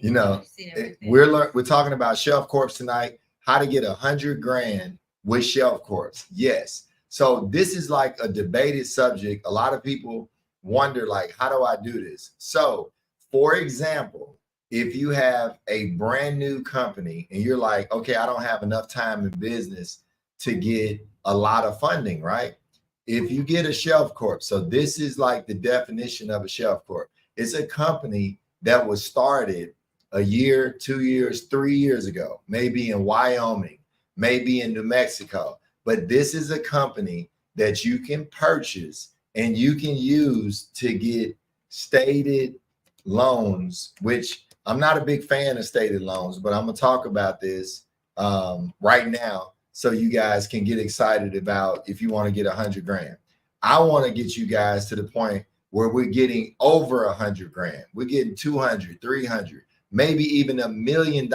You know, we're talking about Shelf Corps tonight. How to get 100 grand with Shelf Corps. Yes. So this is like a debated subject. A lot of people wonder, like, how do I do this? So, for example, if you have a brand new company and you're like, okay, I don't have enough time in business to get a lot of funding, right? If you get a Shelf Corp, so this is like the definition of a Shelf Corp. It's a company that was started a year, 2 years, 3 years ago, maybe in Wyoming, maybe in New Mexico. But this is a company that you can purchase and you can use to get stated loans, which I'm not a big fan of stated loans, but I'm going to talk about this right now so you guys can get excited about if you want to get 100 grand. I want to get you guys to the point where we're getting over 100 grand. We're getting 200, 300, maybe even $1 million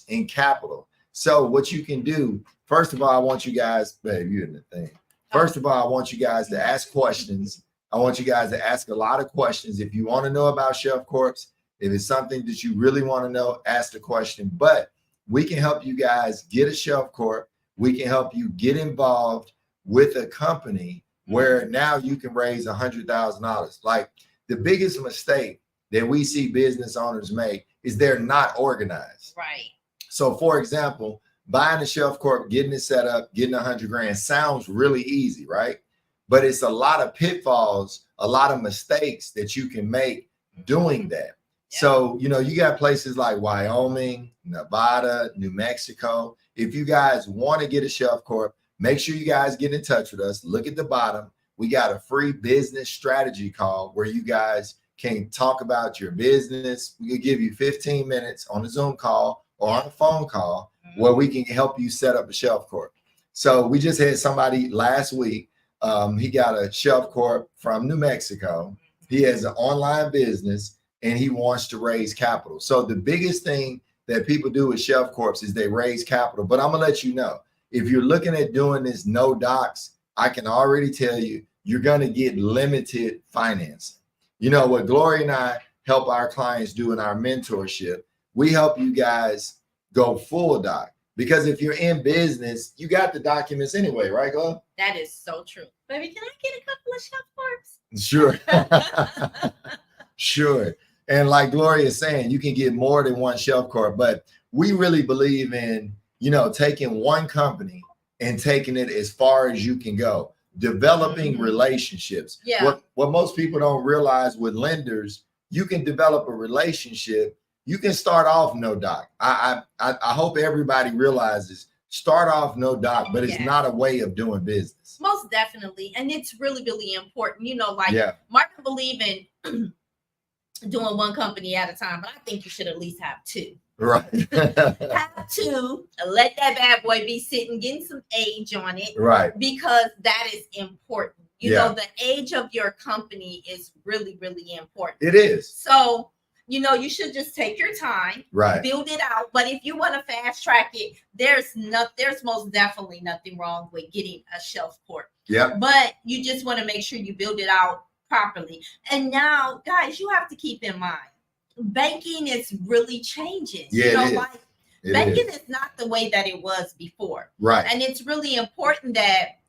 in capital. So what you can do, first of all, I want you guys, babe, you're in the thing. First of all, I want you guys to ask questions. I want you guys to ask a lot of questions. If you want to know about Shelf Corps, if it's something that you really want to know, ask the question. But we can help you guys get a Shelf Corp. We can help you get involved with a company where now you can raise $100,000. Like, the biggest mistake that we see business owners make is they're not organized. Right. So, for example, buying a Shelf Corp, getting it set up, getting 100 grand sounds really easy, right? But it's a lot of pitfalls, a lot of mistakes that you can make doing that. Yeah. So, you know, you got places like Wyoming, Nevada, New Mexico. If you guys want to get a Shelf Corp, make sure you guys get in touch with us. Look at the bottom. We got a free business strategy call where you guys can talk about your business. We could give you 15 minutes on a Zoom call or on a phone call where we can help you set up a Shelf Corp. So we just had somebody last week. He got a Shelf Corp from New Mexico. He has an online business and he wants to raise capital. So the biggest thing that people do with Shelf Corps is they raise capital. But I'm gonna let you know, if you're looking at doing this no docs, I can already tell you, you're gonna get limited financing. You know what Gloria and I help our clients do in our mentorship, we help you guys go full doc. Because if you're in business, you got the documents anyway, right, Glo? That is so true. Baby, can I get a couple of Shelf Corps? Sure. Sure. And like Gloria is saying, you can get more than one Shelf Corp, but we really believe in, you know, taking one company and taking it as far as you can go, developing relationships. Yeah. What most people don't realize with lenders, you can develop a relationship. You can start off no doc. I hope everybody realizes, start off no doc, but it's not a way of doing business. Most definitely. And it's really, really important. You know, like Martin believe in doing one company at a time, but I think you should at least have two. Right. Have two, let that bad boy be sitting, getting some age on it. Right. Because that is important. You know, the age of your company is really, really important. It is. So, you know, you should just take your time, build it out. But if you want to fast track it, there's most definitely nothing wrong with getting a Shelf Corp. Yeah. But you just want to make sure you build it out properly. And now, guys, you have to keep in mind, banking is really changing. Yeah, you know, like banking is not the way that it was before. Right. And it's really important that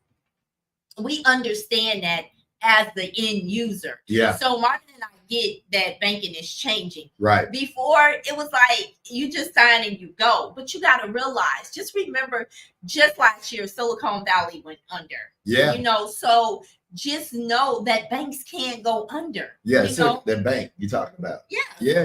we understand that as the end user. Yeah. So Martin and I get that banking is changing. Right. Before it was like you just sign and you go, but you got to realize, just remember, just last year, Silicon Valley went under. Yeah. You know, so just know that banks can't go under. Yeah, so that bank you're talking about. Yeah.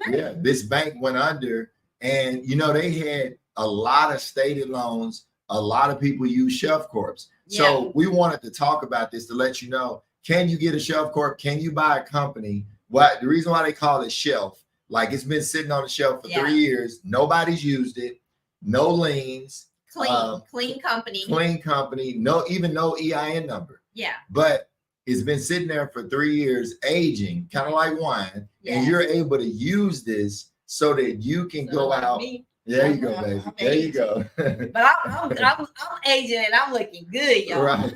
Yeah. This bank went under, and you know, they had a lot of stated loans. A lot of people use Shelf Corps. So we wanted to talk about this to let you know, can you get a Shelf Corp? Can you buy a company? What the reason why they call it Shelf, like it's been sitting on the shelf for 3 years. Nobody's used it. No liens. Clean company. No EIN number. Yeah. But it's been sitting there for 3 years, aging, kind of like wine. Yeah. And you're able to use this so that you can go out. There you go, baby. There you go. But I'm aging and I'm looking good, y'all. Right.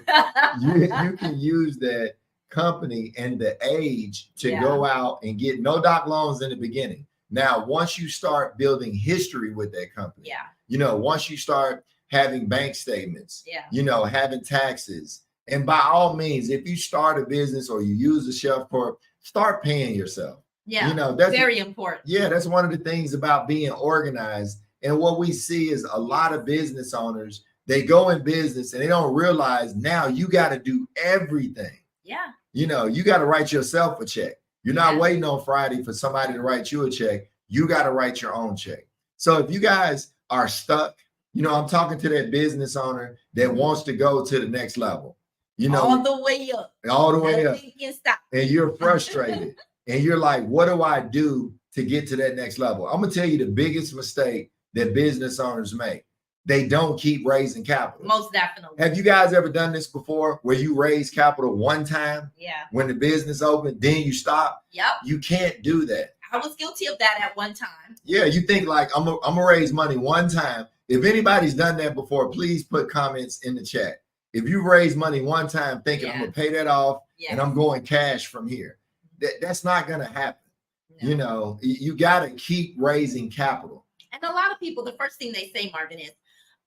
You can use that company and the age to go out and get no doc loans in the beginning. Now, once you start building history with that company, yeah, once you start having bank statements, yeah, having taxes, and by all means, if you start a business or you use a Shelf Corp, start paying yourself. Yeah, that's very important. Yeah, that's one of the things about being organized. And what we see is a lot of business owners, they go in business and they don't realize now you got to do everything. Yeah. You got to write yourself a check. You're not waiting on Friday for somebody to write you a check. You got to write your own check. So if you guys are stuck, I'm talking to that business owner that wants to go to the next level. All the way up. All the way up. Stop. And you're frustrated. And you're like, what do I do to get to that next level? I'm going to tell you the biggest mistake that business owners make. They don't keep raising capital. Most definitely. Have you guys ever done this before where you raise capital one time? Yeah. When the business opened, then you stop? Yep. You can't do that. I was guilty of that at one time. Yeah, you think like, I'm gonna raise money one time. If anybody's done that before, please put comments in the chat. If you raise money one time thinking I'm gonna pay that off and I'm going cash from here, that's not gonna happen. No. You gotta keep raising capital. And a lot of people, the first thing they say, Marvin, is,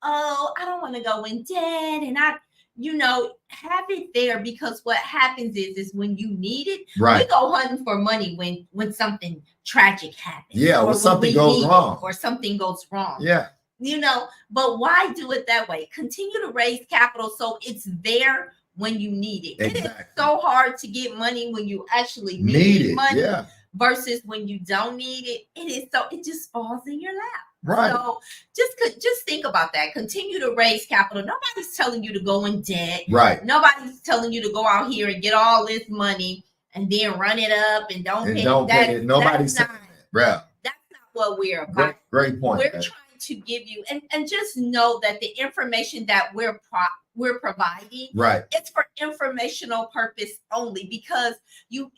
oh, I don't want to go in debt. And have it there, because what happens is when you need it, we go hunting for money when something tragic happens. Yeah, or something goes wrong. Or something goes wrong. Yeah. But why do it that way? Continue to raise capital so it's there when you need it. Exactly. It is so hard to get money when you actually need money versus when you don't need it. It just falls in your lap. Right. So just think about that. Continue to raise capital. Nobody's telling you to go in debt. Right. Nobody's telling you to go out here and get all this money and then run it up and don't pay it. Nobody's saying that. Right. That's not what we're about. Great point. We're trying to give you and just know that the information that we're providing, it's for informational purpose only, because you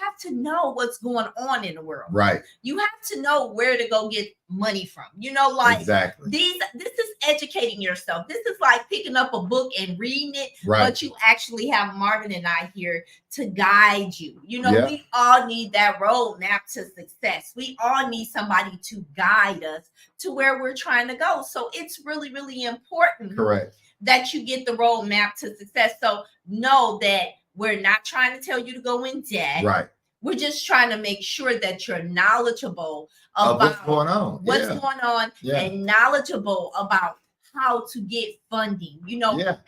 have to know what's going on in the world. Right. You have to know where to go get money from. Exactly. This is educating yourself. This is like picking up a book and reading it, but you actually have Marvin and I here to guide you. We all need that roadmap to success. We all need somebody to guide us to where we're trying to go. So it's really, really important. Correct. That you get the roadmap to success. So know that we're not trying to tell you to go in debt. Right. We're just trying to make sure that you're knowledgeable about what's going on. And knowledgeable about how to get funding,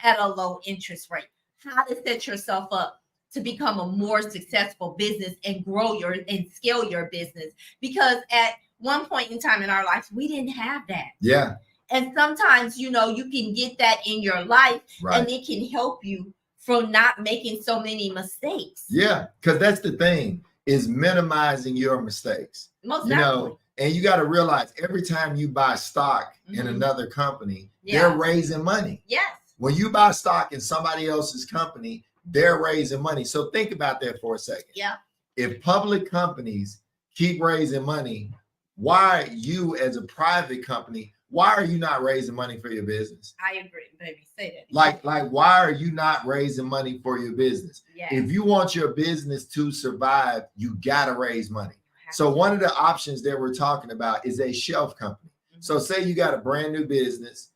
at a low interest rate, how to set yourself up to become a more successful business and grow and scale your business. Because at one point in time in our lives, we didn't have that. Yeah. And sometimes, you can get that in your life and it can help you from not making so many mistakes. Yeah, because that's the thing, is minimizing your mistakes. Most definitely. And you got to realize every time you buy stock in another company, they're raising money. Yes. When you buy stock in somebody else's company, they're raising money. So think about that for a second. Yeah. If public companies keep raising money, why you as a private company, why are you not raising money for your business? I agree, baby. Say that. Like, why are you not raising money for your business? Yes. If you want your business to survive, you got to raise money. So one of the options that we're talking about is a shelf company. So say you got a brand new business.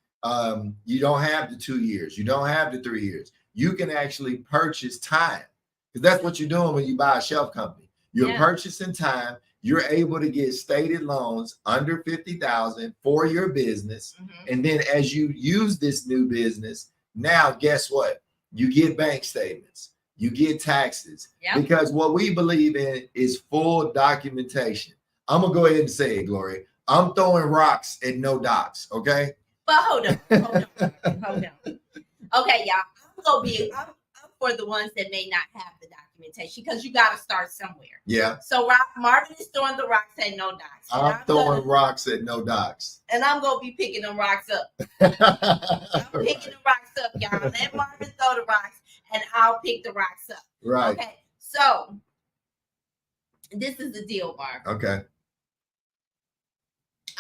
You don't have the 2 years. You don't have the 3 years. You can actually purchase time, because that's what you're doing when you buy a shelf company. You're purchasing time. You're able to get stated loans under $50,000 for your business. And then as you use this new business, now guess what? You get bank statements, you get taxes, because what we believe in is full documentation. I'm gonna go ahead and say it, Gloria. I'm throwing rocks at no docs, okay? But hold on. Okay, y'all. I'm for the ones that may not have the documentation, because you got to start somewhere. Yeah. So Marvin is throwing the rocks at no docs. I'm throwing rocks at no docs. And I'm going to be picking them rocks up. I'm picking the rocks up, y'all. Let Marvin throw the rocks and I'll pick the rocks up. Right. Okay. So this is the deal, Marvin. Okay.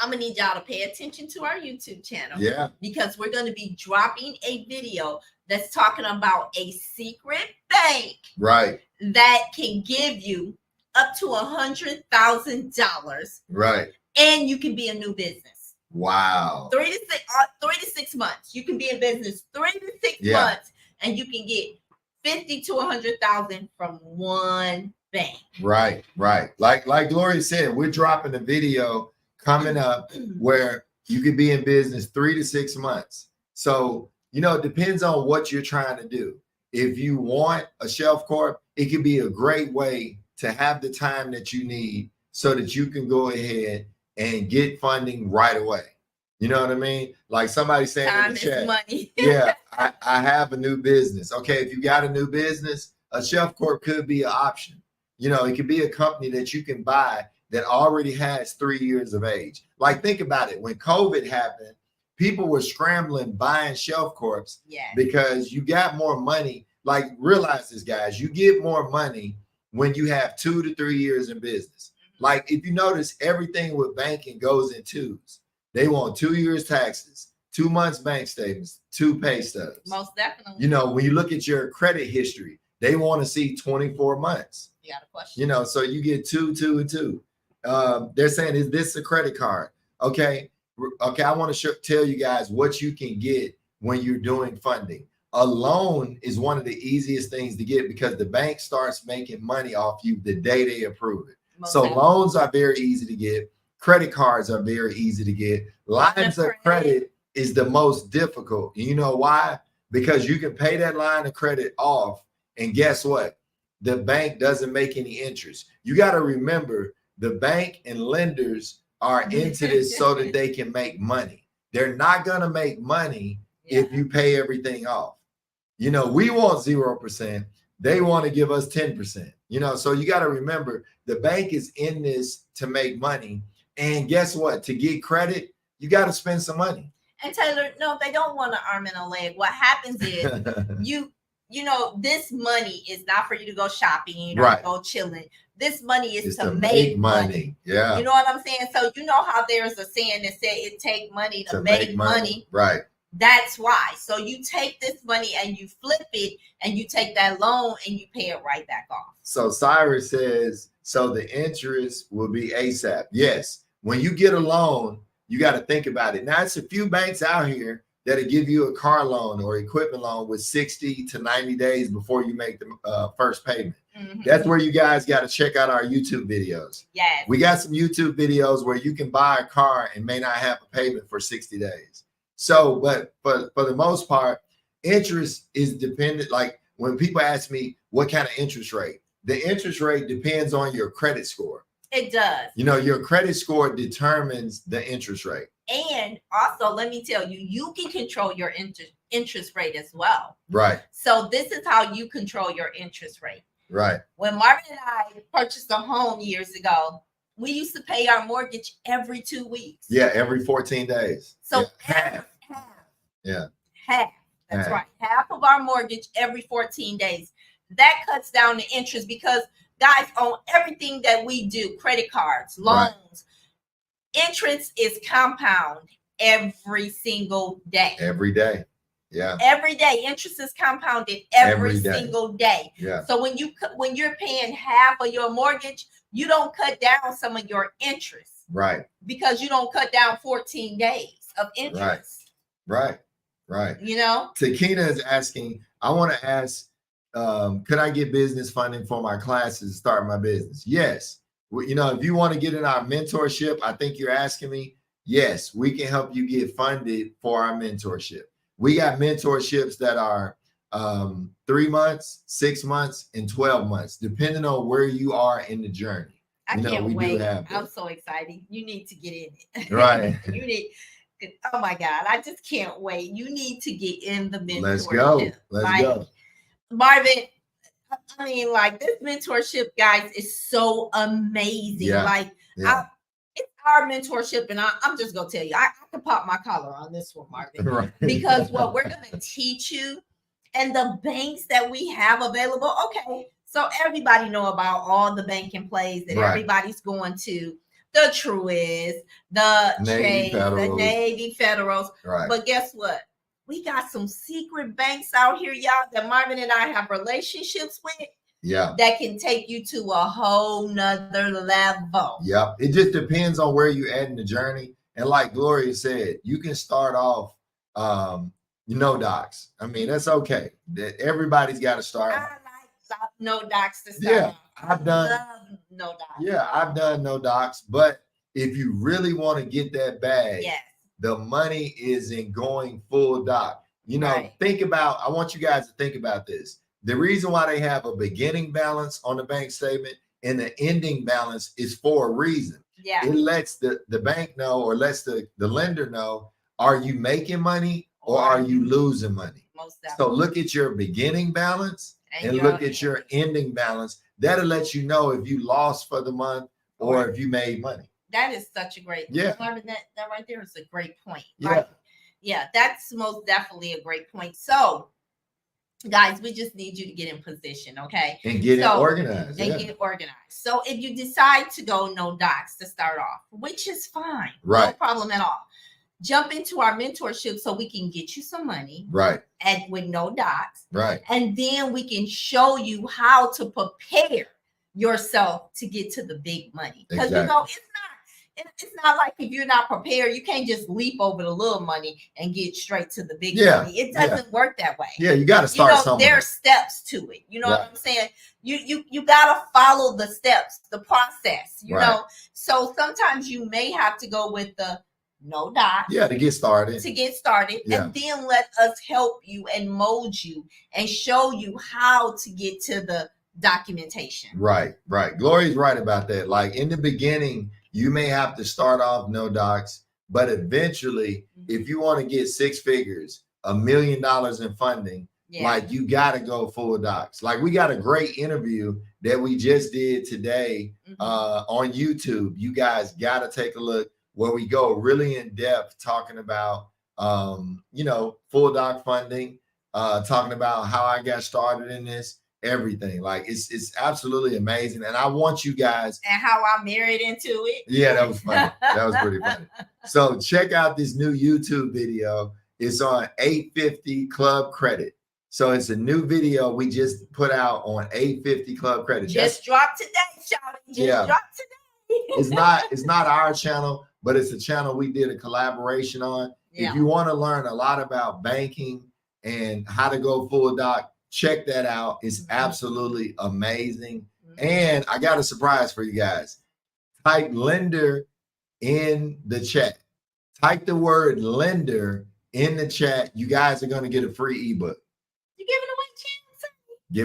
I'm going to need y'all to pay attention to our YouTube channel. Yeah. Because we're going to be dropping a video that's talking about a secret bank. Right. That can give you up to $100,000. Right. And you can be a new business. Wow. 3 to 6 months. You can be in business 3 to 6 months, and you can get 50 to 100,000 from one bank. Right. Like Gloria said, we're dropping a video coming up where you could be in business 3 to 6 months. So, it depends on what you're trying to do. If you want a Shelf Corp, it could be a great way to have the time that you need so that you can go ahead and get funding right away. You know what I mean? Like somebody saying time in the chat, money. yeah, I have a new business. Okay, if you got a new business, a Shelf Corp could be an option. It could be a company that you can buy that already has 3 years of age. Like, think about it. When COVID happened, people were scrambling buying Shelf Corps because you got more money. Like, realize this, guys, you get more money when you have 2 to 3 years in business. Like, if you notice, everything with banking goes in twos. They want 2 years taxes, 2 months bank statements, 2 pay stubs. Most definitely. When you look at your credit history, they want to see 24 months. You got a question. So you get 2, 2, and 2. They're saying, is this a credit card? Okay, I want to tell you guys what you can get when you're doing funding. A loan is one of the easiest things to get because the bank starts making money off you the day they approve it. So loans are very easy to get. Credit cards are very easy to get. Lines of credit is the most difficult. You know why? Because you can pay that line of credit off, and guess what? The bank doesn't make any interest. You got to remember, the bank and lenders are into this so that they can make money. They're not going to make money if you pay everything off. We want 0%. They want to give us 10%. So you got to remember, the bank is in this to make money. And guess what? To get credit, you got to spend some money. And Taylor, no, they don't want an arm and a leg. What happens is this money is not for you to go shopping or go chilling. This money is to make money. Yeah. You know what I'm saying? So how there's a saying that said it take money to make money. Right. That's why. So you take this money and you flip it and you take that loan and you pay it right back off. So Cyrus says, so the interest will be ASAP. Yes. When you get a loan, you got to think about it. Now, it's a few banks out here that'll give you a car loan or equipment loan with 60 to 90 days before you make the first payment. That's where you guys got to check out our YouTube videos. Yes. We got some YouTube videos where you can buy a car and may not have a payment for 60 days. So, but for the most part, interest is dependent. Like, when people ask me what kind of interest rate, the interest rate depends on your credit score. It does. Your credit score determines the interest rate. And also, let me tell you, you can control your interest rate as well. Right. So this is how you control your interest rate. Right. When Marvin and I purchased a home years ago, we used to pay our mortgage every 2 weeks. Yeah, every 14 days. So half. Half. That's right. Half of our mortgage every 14 days. That cuts down the interest because, guys, on everything that we do, credit cards, loans, interest is compound every single day. Every day. Yeah. Every day. Interest is compounded every single day. Yeah. So when you're paying half of your mortgage, you don't cut down some of your interest. Right. Because you don't cut down 14 days of interest. Right. Takina is asking, I want to ask, could I get business funding for my classes to start my business? Yes. If you want to get in our mentorship, I think you're asking me. Yes, we can help you get funded for our mentorship. We got mentorships that are 3 months, 6 months, and 12 months, depending on where you are in the journey. I can't wait. I'm so excited. You need to get in it. Right. You need. Oh my God, I just can't wait. You need to get in the mentorship. Let's go. Marvin, I mean, this mentorship, guys, is so amazing. Yeah. It's our mentorship, and I'm just gonna tell you, I can pop my collar on this one, Marvin, right. Because what we're gonna teach you and the banks that we have available. Okay, so everybody know about all the banking plays that everybody's going to. The Truist, the Navy Federals. Right. But guess what? We got some secret banks out here, y'all, that Marvin and I have relationships with that can take you to a whole nother level. Yep. It just depends on where you're at in the journey. And like Gloria said, you can start off no docs. I mean, that's okay. Everybody's got to start. I like no docs to start off. I've done no docs. Yeah, I've done no docs. But if you really want to get that bag, the money is in going full doc. You know, I want you guys to think about this. The reason why they have a beginning balance on the bank statement and the ending balance is for a reason. Yeah. It lets the bank know, or lets the lender know, are you making money or are you losing money? So look at your beginning balance and look at your ending balance. That'll let you know if you lost for the month or if you made money. That is such a great Marvin, that right there is a great point. Yeah. Yeah, that's most definitely a great point. So guys, we just need you to get in position, okay? And get it organized. Get organized. So if you decide to go no docs to start off, which is fine, no problem at all. Jump into our mentorship so we can get you some money. And with no docs. And then we can show you how to prepare yourself to get to the big money. Because you know, it's not like if you're not prepared, you can't just leap over the little money and get straight to the big money. It doesn't work that way. Yeah, you got to start somewhere. There are steps to it. You know what I'm saying? You got to follow the steps, the process, you know? So sometimes you may have to go with the no docs. Yeah, to get started. And then let us help you and mold you and show you how to get to the documentation. Right. Gloria's right about that. Like in the beginning, you may have to start off no docs, but eventually, if you want to get 6 figures, $1 million in funding, like you got to go full docs. Like we got a great interview that we just did today on YouTube. You guys got to take a look where we go really in depth talking about, full doc funding, talking about how I got started in this. Everything. Like it's absolutely amazing. And I want you guys, and how I married into it. Yeah, that was funny. That was pretty funny. So check out this new YouTube video. It's on 850 Club Credit. So it's a new video we just put out on 850 Club Credit. Just dropped today, Shawty. Dropped today. It's not our channel, but it's a channel we did a collaboration on. If you want to learn a lot about banking and how to go full doc, check that out. It's absolutely amazing. And I got a surprise for you guys. Type lender in the chat. Type the word lender in the chat. You guys are going to get a free ebook. You're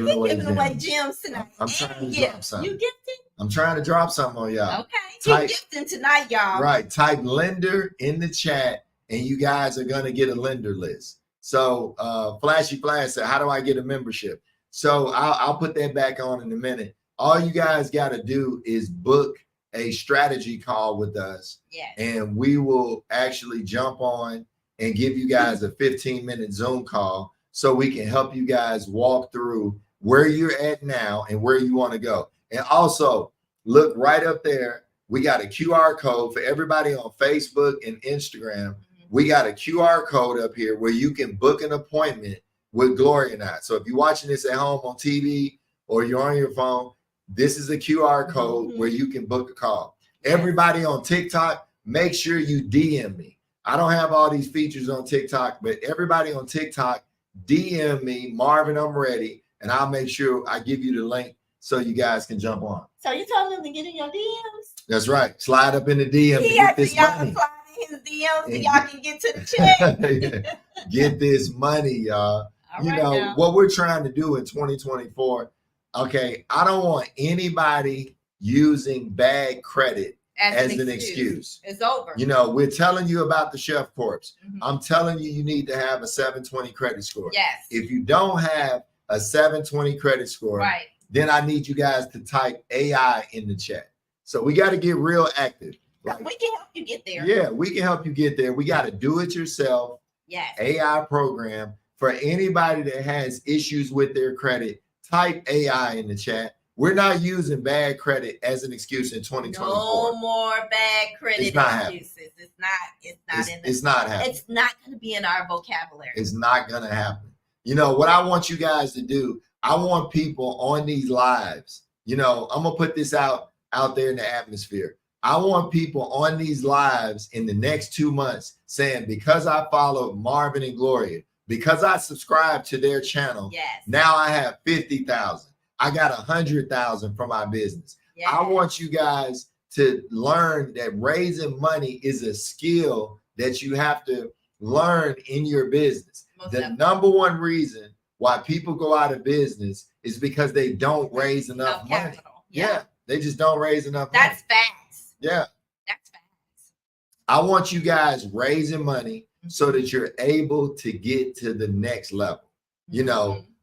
giving away gems tonight. I'm trying to drop something. You gifted? I'm trying to drop something on y'all. Okay. Keep gifting tonight, y'all. Right. Type lender in the chat and you guys are going to get a lender list. So Flashy Flash said, how do I get a membership? So I'll put that back on in a minute. All you guys got to do is book a strategy call with us. And we will actually jump on and give you guys a 15-minute Zoom call so we can help you guys walk through where you're at now and where you want to go. And also look right up there. We got a QR code for everybody on Facebook and Instagram. We got a QR code up here where you can book an appointment with Gloria and I. So if you're watching this at home on TV or you're on your phone, this is a QR code where you can book a call. Everybody on TikTok, make sure you DM me. I don't have all these features on TikTok, but everybody on TikTok, DM me, Marvin, I'm ready, and I'll make sure I give you the link so you guys can jump on. So you told them to get in your DMs? That's right. Slide up in the DM to get this money. His DMs so y'all can get to the check. Get this money, y'all. What we're trying to do in 2024. Okay, I don't want anybody using bad credit as an excuse. It's over. We're telling you about the Shelf Corps. I'm telling you need to have a 720 credit score. If you don't have a 720 credit score, then I need you guys to type AI in the chat. So we got to get real active. We can help you get there. Yeah, we can help you get there. We got to do it yourself. AI program for anybody that has issues with their credit. Type AI in the chat. We're not using bad credit as an excuse in 2024. No more bad credit excuses. It's not happening. It's not going to be in our vocabulary. It's not going to happen. What I want you guys to do, I want people on these lives. I'm gonna put this out there in the atmosphere. I want people on these lives in the next 2 months saying, because I followed Marvin and Gloria, because I subscribed to their channel, now I have 50,000. I got 100,000 from my business. Yes. I want you guys to learn that raising money is a skill that you have to learn in your business. The number one reason why people go out of business is because they don't raise enough money. Yeah, they just don't raise enough money. That's facts. Yeah. That's facts. I want you guys raising money so that you're able to get to the next level.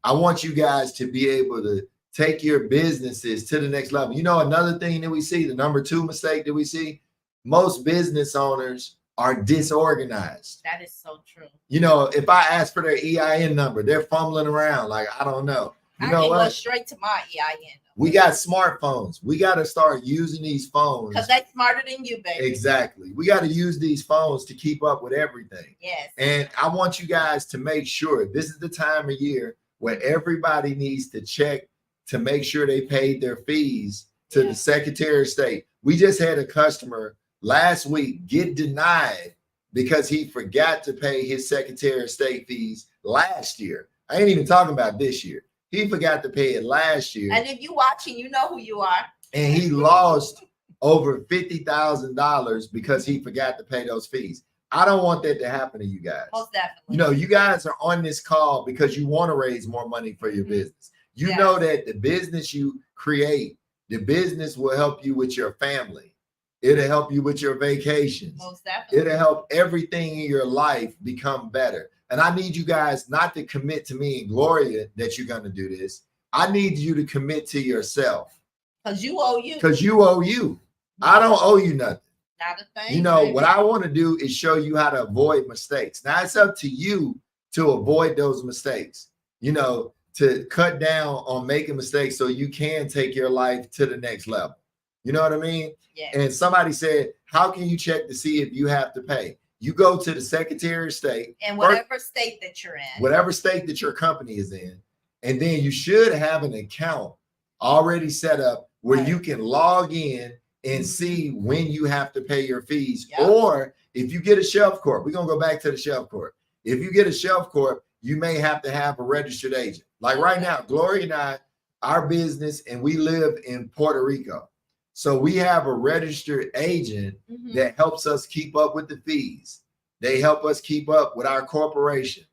I want you guys to be able to take your businesses to the next level. Another thing that we see, the number 2 mistake that we see, most business owners are disorganized. That is so true. If I ask for their EIN number, they're fumbling around like, I don't know. I can go straight to my EIN number. We got smartphones. We got to start using these phones. Because they're smarter than you, baby. Exactly. We got to use these phones to keep up with everything. Yes. And I want you guys to make sure this is the time of year where everybody needs to check to make sure they paid their fees to the Secretary of State. We just had a customer last week get denied because he forgot to pay his Secretary of State fees last year. I ain't even talking about this year. He forgot to pay it last year. And if you're watching, you know who you are. And he lost over $50,000 because he forgot to pay those fees. I don't want that to happen to you guys. Most definitely. You guys are on this call because you want to raise more money for your business. You know that the business you create, the business will help you with your family. It'll help you with your vacations. Most definitely. It'll help everything in your life become better. And I need you guys not to commit to me and Gloria that you're going to do this. I need you to commit to yourself. Because you owe you. Because you owe you. I don't owe you nothing. Not a thing. What I want to do is show you how to avoid mistakes. Now it's up to you to avoid those mistakes, to cut down on making mistakes so you can take your life to the next level. You know what I mean? Yeah. And somebody said, how can you check to see if you have to pay? You go to the Secretary of State. And whatever state that you're in. Whatever state that your company is in. And then you should have an account already set up where you can log in and see when you have to pay your fees. Yep. Or if you get a Shelf Corp, we're going to go back to the Shelf Corp. If you get a Shelf Corp, you may have to have a registered agent. Like right now, Gloria and I, our business, and we live in Puerto Rico. So we have a registered agent that helps us keep up with the fees. They help us keep up with our corporation.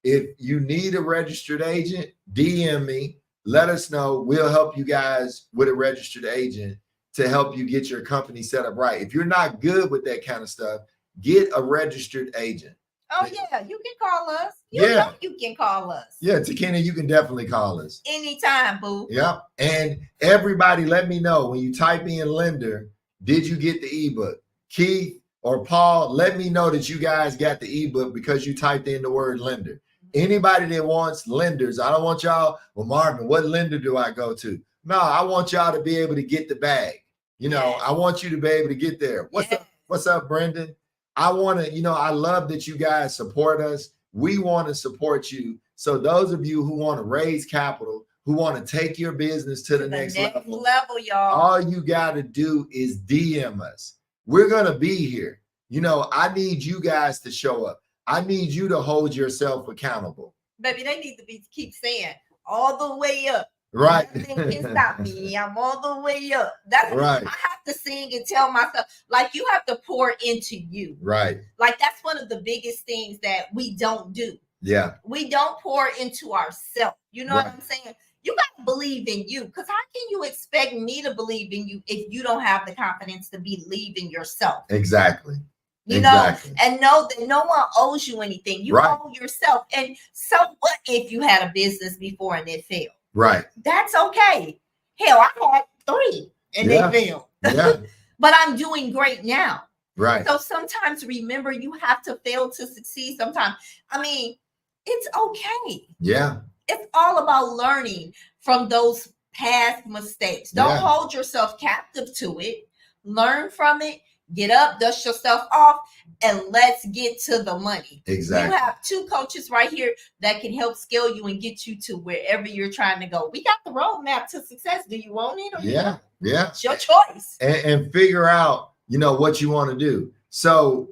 If you need a registered agent, DM me, let us know. We'll help you guys with a registered agent to help you get your company set up right. If you're not good with that kind of stuff, get a registered agent. Oh, yeah, you can call us. You know you can call us. Yeah, Takina, you can definitely call us. Anytime, boo. Yep. And everybody let me know when you type in lender, did you get the ebook? Keith or Paul, let me know that you guys got the ebook because you typed in the word lender. Anybody that wants lenders, I don't want y'all, well, Marvin, what lender do I go to? No, I want y'all to be able to get the bag. I want you to be able to get there. What's up? What's up, Brendan? I want to, I love that you guys support us. We want to support you. So those of you who want to raise capital, who want to take your business to the next level, y'all, all you got to do is DM us. We're going to be here. I need you guys to show up. I need you to hold yourself accountable. Baby, they need to keep saying all the way up. Right. Nothing can stop me. I'm all the way up. That's right. I have to sing and tell myself, like, you have to pour into you. Right. Like, that's one of the biggest things that we don't do. Yeah. We don't pour into ourselves. You know what I'm saying? You got to believe in you, because how can you expect me to believe in you if you don't have the confidence to believe in yourself? Exactly. You know, and know that no one owes you anything. You owe yourself. And so what if you had a business before and it failed? Right. That's okay. Hell, I had 3 and they failed. Yeah. But I'm doing great now. Right. So sometimes remember, you have to fail to succeed sometimes. I mean, it's okay. Yeah. It's all about learning from those past mistakes. Don't hold yourself captive to it. Learn from it. Get up, dust yourself off, and let's get to the money. Exactly. You have 2 coaches right here that can help scale you and get you to wherever you're trying to go. We got the roadmap to success. Do you want it? Or yeah. It's your choice. And figure out, what you want to do. So,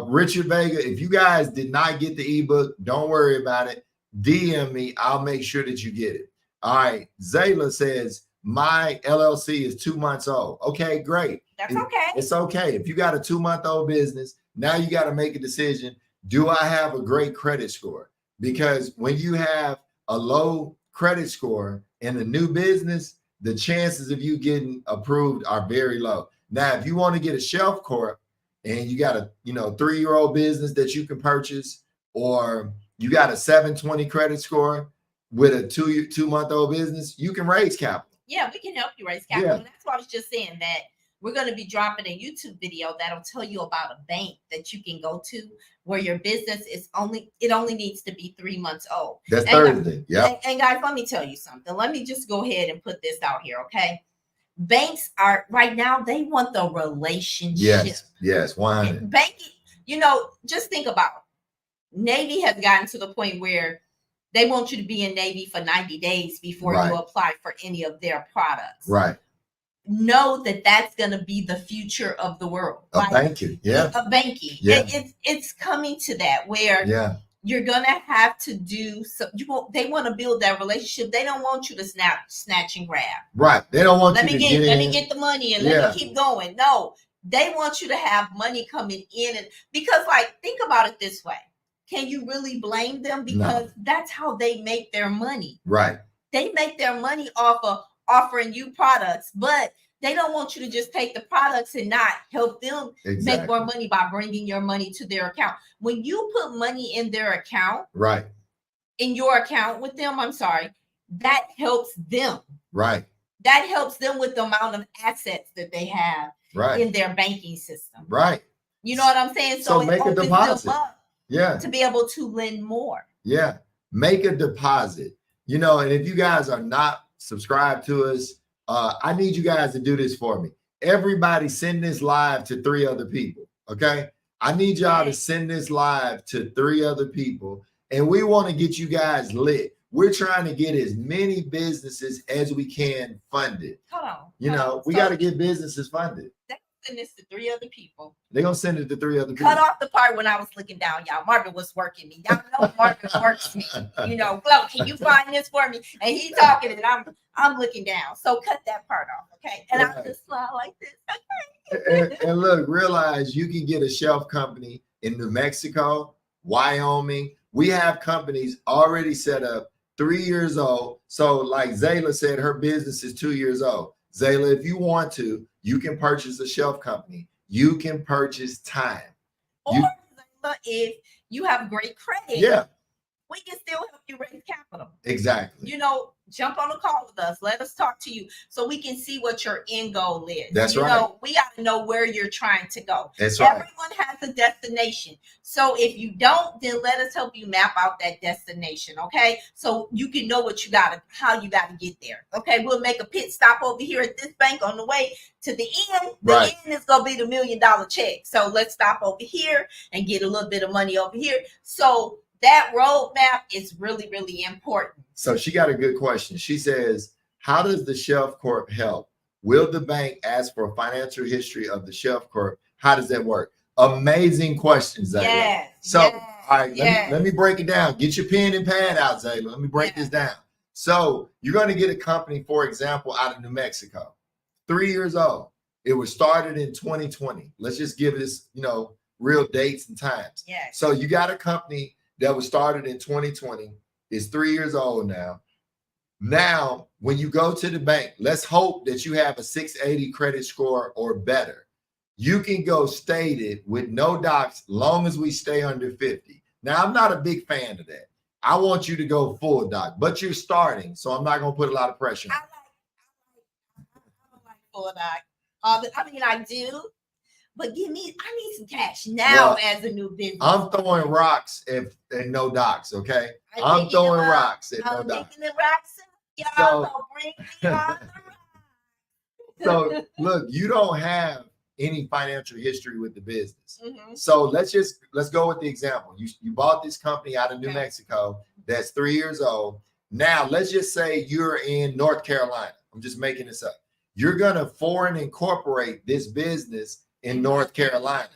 Richard Vega, if you guys did not get the ebook, don't worry about it. DM me. I'll make sure that you get it. All right. Zayla says, my LLC is 2 months old. Okay, great. That's okay. It's okay. If you got a 2-month-old business, now you got to make a decision. Do I have a great credit score? Because when you have a low credit score in a new business, the chances of you getting approved are very low. Now, if you want to get a Shelf Corp and you got a 3-year-old business that you can purchase, or you got a 720 credit score with a 2-month-old business, you can raise capital. Yeah, we can help you raise capital. And that's why I was just saying that we're going to be dropping a YouTube video that'll tell you about a bank that you can go to where your business only needs to be 3 months old. That's Thursday. Yeah. And guys, let me tell you something. Let me just go ahead and put this out here, okay? Banks are right now, they want the relationship. Yes, 100. Banking, just think about it. Navy has gotten to the point where they want you to be in Navy for 90 days before you apply for any of their products. Right. Know that that's going to be the future of the world. Banking. Yeah. Of banking. Yeah. It's coming to that where you're going to have to do they want to build that relationship. They don't want you to snatch and grab. Right. They don't want let me get the money and let me keep going. No, they want you to have money coming in. And because think about it this way. Can you really blame them? Because that's how they make their money. Right. They make their money off of offering you products, but they don't want you to just take the products and not help them make more money by bringing your money to their account. When you put money in their account, in your account with them, that helps them. Right. That helps them with the amount of assets that they have in their banking system. Right. You know what I'm saying? So make a deposit. To be able to lend more. Yeah. Make a deposit. And if you guys are not subscribed to us, I need you guys to do this for me. Everybody send this live to 3 other people. Okay. I need y'all to send this live to 3 other people. And we want to get you guys lit. We're trying to get as many businesses as we can funded. Hold on. We got to get businesses funded. Send this to 3 other people. They're going to send it to 3 other people. Cut off the part when I was looking down, y'all. Marvin was working me. Y'all know Marvin works me. Flo, can you find this for me? And he talking and I'm looking down. So cut that part off, okay? And I'll just smile like this, okay? and look, realize you can get a shelf company in New Mexico, Wyoming. We have companies already set up, 3 years old. So like Zayla said, her business is 2 years old. Zayla, if you want to, you can purchase a shelf company. You can purchase time. Or if you have great credit, we can still help you raise capital. Exactly. Jump on a call with us. Let us talk to you so we can see what your end goal is. That's right. We got to know where you're trying to go. That's right. Everyone has a destination. So if you don't, then let us help you map out that destination. Okay. So you can know how you got to get there. Okay. We'll make a pit stop over here at this bank on the way to the end. The end is going to be the $1 million check. So let's stop over here and get a little bit of money over here. So that roadmap is really, really important. So she got a good question. She says, how does the Shelf Corp help? Will the bank ask for a financial history of the Shelf Corp? How does that work? Amazing questions, Zayla. Yes. So, all right, let me break it down. Get your pen and pad out, Zayla. Let me break this down. So you're going to get a company, for example, out of New Mexico, 3 years old. It was started in 2020. Let's just give this, real dates and times. Yes. So you got a company that was started in 2020, is 3 years old now. Now, when you go to the bank, let's hope that you have a 680 credit score or better. You can go stated with no docs, long as we stay under 50. Now, I'm not a big fan of that. I want you to go full doc, but you're starting, so I'm not going to put a lot of pressure on. I don't like full doc. I do. But I need some cash now as a new business. I'm throwing rocks and no docs, okay? I'm throwing rocks and no docs. I'm the rocks. Y'all bring me on the rocks. So, look, you don't have any financial history with the business. So let's go with the example. You bought this company out of New Mexico that's 3 years old. Now let's just say you're in North Carolina. I'm just making this up. You're gonna foreign incorporate this business in North Carolina.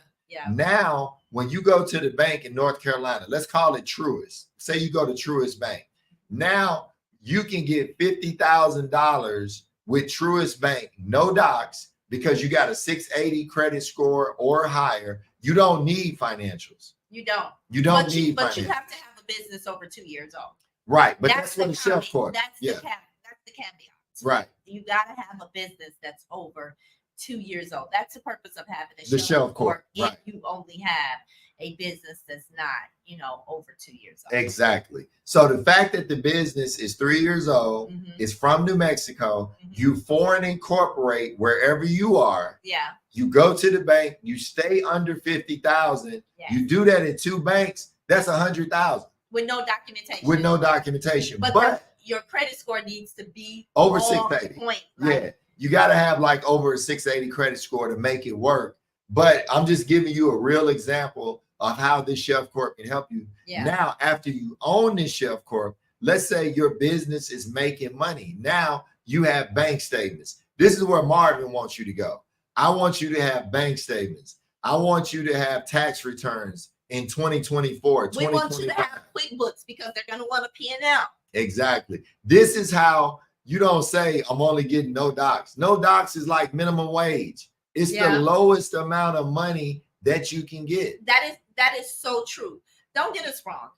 Now, when you go to the bank in North Carolina, let's call it Truist. Say you go to Truist Bank. Now you can get $50,000 with Truist Bank, no docs, because you got a 680 credit score or higher. You don't need financials. You don't. You don't but need you, but financials. you have to have a business over 2 years old. Right, but that's what the Shelf Corp. That's the caveat. Right. You got to have a business that's over 2 years old. That's the purpose of having the Shelf Corp. If you only have a business that's not, over 2 years old. Exactly. So the fact that the business is 3 years old, is from New Mexico, you foreign incorporate wherever you are. Yeah. You go to the bank, you stay under 50,000. You do that in 2 banks, that's 100,000. With no documentation. With no documentation. But your credit score needs to be over 680. Right? Yeah. You got to have like over a 680 credit score to make it work. But I'm just giving you a real example of how this Shelf Corp can help you. Now, after you own this Shelf Corp, let's say your business is making money. Now you have bank statements. This is where Marvin wants you to go. I want you to have bank statements. I want you to have tax returns in 2024. We want you to have QuickBooks because they're going to want a P&L. Exactly. This is how you don't say, I'm only getting no docs. No docs is like minimum wage. It's the lowest amount of money that you can get. That is so true. Don't get us wrong.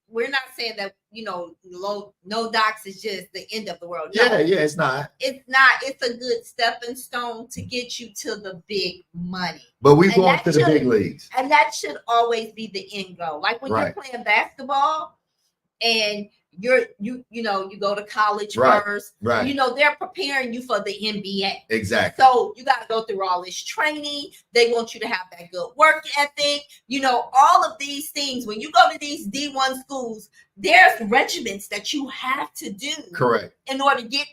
We're not saying that, no docs is just the end of the world. No, it's not. It's not. It's a good stepping stone to get you to the big money. But we're going to the big leagues. And that should always be the end goal. Like when you're playing basketball and you go to college first. Right. They're preparing you for the NBA. Exactly. So you got to go through all this training. They want you to have that good work ethic. All of these things. When you go to these D1 schools, there's regiments that you have to do. Correct. In order to get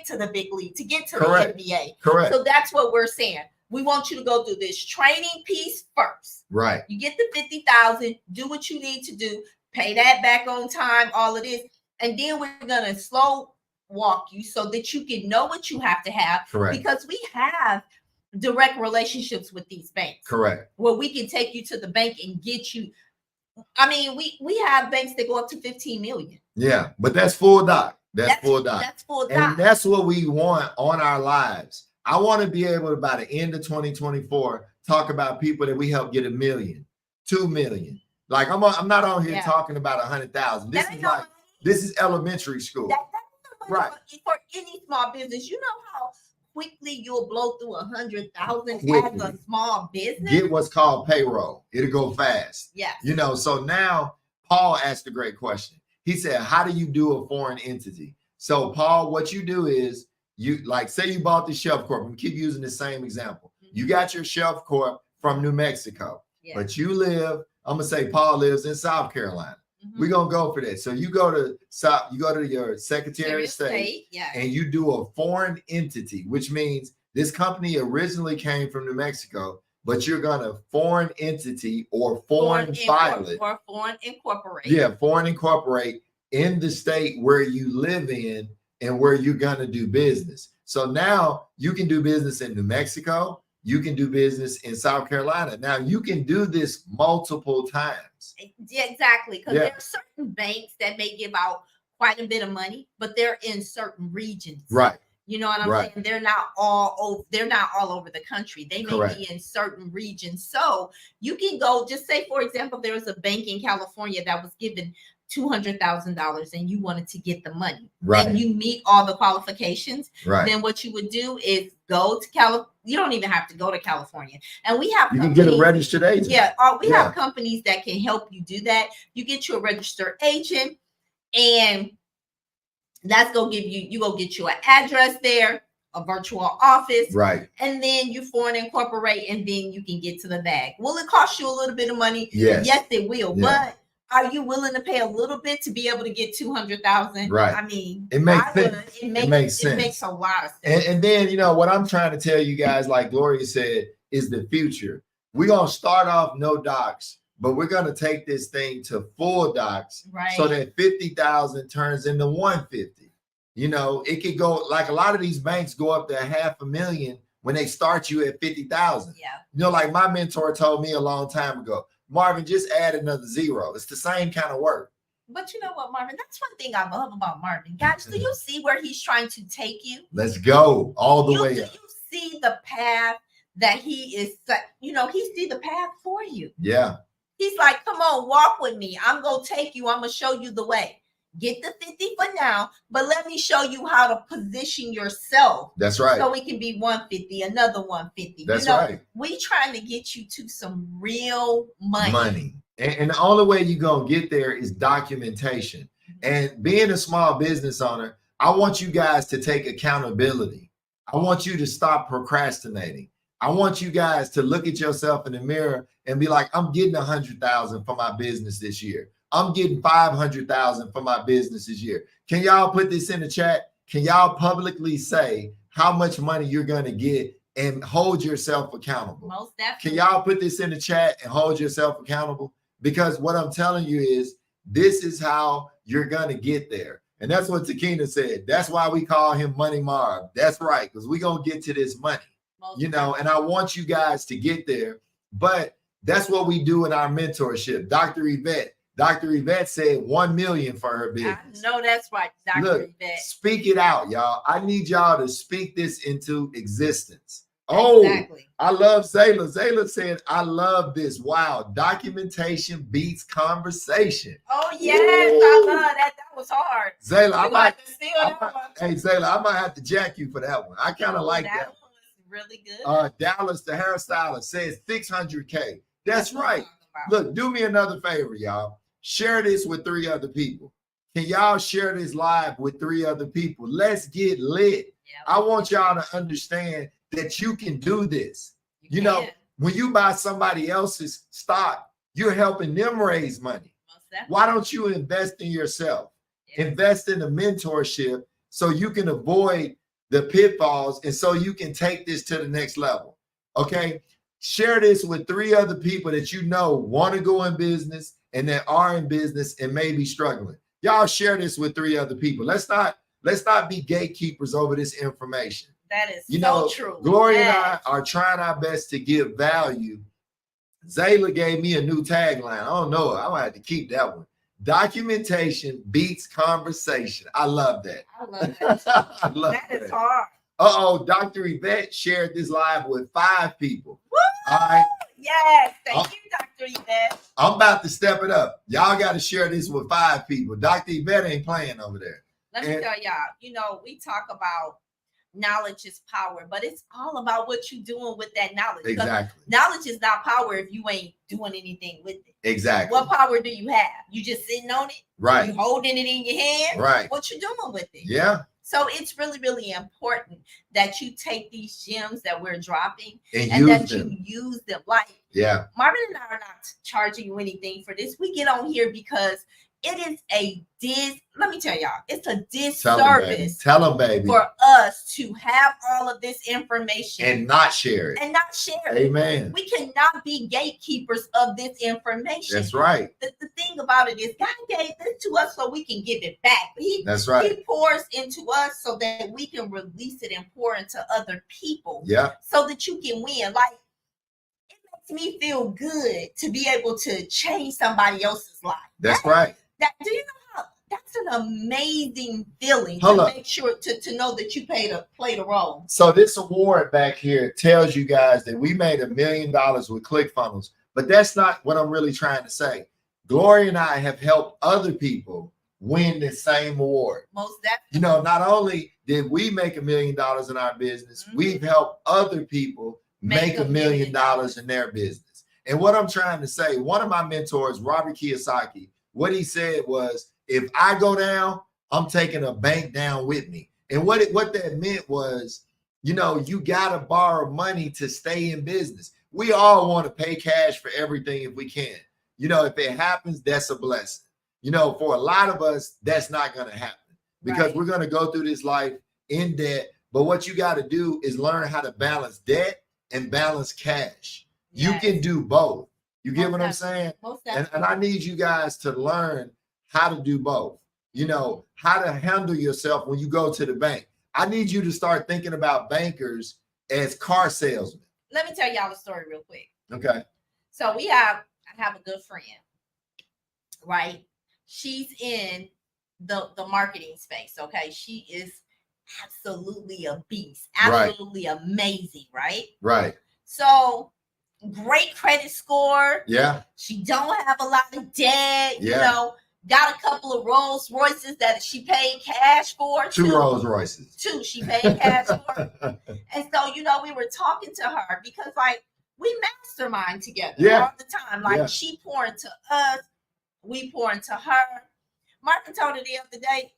to the big league, to get to the NBA. Correct. So that's what we're saying. We want you to go through this training piece first. Right. You get the 50,000, do what you need to do. Pay that back on time, all of this. And then we're going to slow walk you so that you can know what you have to have. Correct. Because we have direct relationships with these banks. Correct. Where we can take you to the bank and get you. I mean, we have banks that go up to 15 million. Yeah, but that's full doc. That's full doc. That's full doc. And that's what we want on our lives. I want to be able to, by the end of 2024, talk about people that we help get $1 million, $2 million. Like I'm not on here talking about 100,000. This is elementary school. Right. For any small business, you know how quickly you'll blow through 100,000 as a small business. Get what's called payroll. It'll go fast. Yeah. So now Paul asked a great question. He said, how do you do a foreign entity? So Paul, what you do is say you bought the Shelf Corp. I'm keep using the same example. You got your Shelf Corp from New Mexico, but you live, I'm going to say Paul lives in South Carolina. We're going to go for that. So you go to your Secretary of State and you do a foreign entity, which means this company originally came from New Mexico, but you're going to foreign entity or foreign file it. Or foreign incorporate. Yeah, foreign incorporate in the state where you live in and where you're going to do business. So now you can do business in New Mexico. You can do business in South Carolina. Now you can do this multiple times. Yeah, exactly. Because there are certain banks that may give out quite a bit of money, but they're in certain regions. Right. You know what I'm saying? They're not all over the country. They may be in certain regions. So you can go, just say, for example, there was a bank in California that was given $200,000 and you wanted to get the money. Right. And you meet all the qualifications. Right. Then what you would do is go to California. You don't even have to go to California. And we have you can get a registered agent. Yeah. We have companies that can help you do that. You get you a registered agent and that's going to give you go get you an address there, a virtual office. Right. And then you foreign incorporate and then you can get to the bag. Will it cost you a little bit of money? Yes. Yes, it will. Yeah. But are you willing to pay a little bit to be able to get 200,000? Right. I mean, it makes sense. It makes sense. It makes a lot of sense. And then, what I'm trying to tell you guys, like Gloria said, is the future. We're going to start off no docs, but we're going to take this thing to full docs, right, so that 50,000 turns into 150. You know, it could go, like a lot of these banks go up to $500,000 when they start you at 50,000. Yeah. You know, like my mentor told me a long time ago, Marvin, just add another zero. It's the same kind of work. But you know what, Marvin? That's one thing I love about Marvin. Guys, do you see where he's trying to take you? Let's go all the way up. Do you see the path that he is, you know, he see the path for you. Yeah. He's like, come on, walk with me. I'm going to take you. I'm going to show you the way. Get the 50 for now, but let me show you how to position yourself. That's right. So it can be 150, another 150. That's you know, right. We trying to get you to some real money. And the only way you're going to get there is documentation. And being a small business owner, I want you guys to take accountability. I want you to stop procrastinating. I want you guys to look at yourself in the mirror and be like, I'm getting 100,000 for my business this year. I'm getting 500,000 for my business this year. Can y'all put this in the chat? Can y'all publicly say how much money you're going to get and hold yourself accountable? Most definitely. Can y'all put this in the chat and hold yourself accountable? Because what I'm telling you is this is how you're going to get there. And that's what Takina said. That's why we call him Money Marv. That's right, because we're going to get to this money. You know, and I want you guys to get there. But that's what we do in our mentorship. Dr. Yvette said 1 million for her business. I know that's right, Dr. Look, Yvette. Speak it out, y'all. I need y'all to speak this into existence. Oh, exactly. I love Zayla. Zayla said, I love this. Wow. Documentation beats conversation. Oh, yes. Ooh. I love that. That was hard. Zayla, hey, Zayla, I might have to jack you for that one. I kind of like that. Really good. Dallas, the hairstylist, says 600K. That's right. Look, do me another favor, y'all. Share this with 3 other people. Can y'all share this live with 3 other people? Let's get lit. Yeah, I want y'all to understand that you can do this. You know, when you buy somebody else's stock, you're helping them raise money. Why don't you invest in yourself? Yeah. Invest in a mentorship so you can avoid the pitfalls, and so you can take this to the next level. Okay. Share this with 3 other people that you know want to go in business and that are in business and may be struggling. Y'all share this with 3 other people. Let's not be gatekeepers over this information. That is so true. Gloria and I are trying our best to give value. Zayla gave me a new tagline. I don't know. I might have to keep that one. Documentation beats conversation. I love that. I love that. I love that. Is hard. Dr. Yvette shared this live with 5 people. Woo! All right. Yes. Thank you, Dr. Yvette. I'm about to step it up. Y'all got to share this with 5 people. Dr. Yvette ain't playing over there. Let me tell y'all, you know, we talk about knowledge is power, but it's all about what you're doing with that knowledge. Exactly. Knowledge is not power if you ain't doing anything with it. Exactly. What power do you have? You just sitting on it? Right. You holding it in your hand? Right. What you doing with it? Yeah. So it's really, really important that you take these gems that we're dropping and that you use them. Like, yeah, Marvin and I are not charging you anything for this. We get on here because it is let me tell y'all, it's a disservice. Tell them, baby. For us to have all of this information and not share it. Amen. We cannot be gatekeepers of this information. That's right. The thing about it is God gave this to us so we can give it back. That's right. He pours into us so that we can release it and pour into other people. Yeah. So that you can win. Like, it makes me feel good to be able to change somebody else's life. That's right. Do you know how that's an amazing feeling to make sure to know that you played a role. So this award back here tells you guys that we made $1 million with ClickFunnels, but that's not what I'm really trying to say. Gloria and I have helped other people win the same award. Most definitely. You know, not only did we make $1 million in our business, we've helped other people make $1 million in their business. And what I'm trying to say, one of my mentors, Robert Kiyosaki, what he said was, if I go down, I'm taking a bank down with me. And what that meant was, you know, you got to borrow money to stay in business. We all want to pay cash for everything if we can. You know, if it happens, that's a blessing. You know, for a lot of us, that's not going to happen because we're going to go through this life in debt. But what you got to do is learn how to balance debt and balance cash. Yes. You can do both. You get Most what I'm definitely. saying? Most And definitely. I need you guys to learn how to do both. You know, how to handle yourself when you go to the bank. I need you to start thinking about bankers as car salesmen. Let me tell y'all a story real quick. Okay. So I have a good friend, right? She's in the marketing space. Okay. She is absolutely a beast, absolutely amazing, right? Right. So great credit score. Yeah. She don't have a lot of debt, Yeah. you know, got a couple of Rolls Royces that she paid cash for. Two Rolls Royces. Two she paid cash for. And so, you know, we were talking to her because like we mastermind together all the time. Like she pour into us, we pour into her. Marvin told her the other day,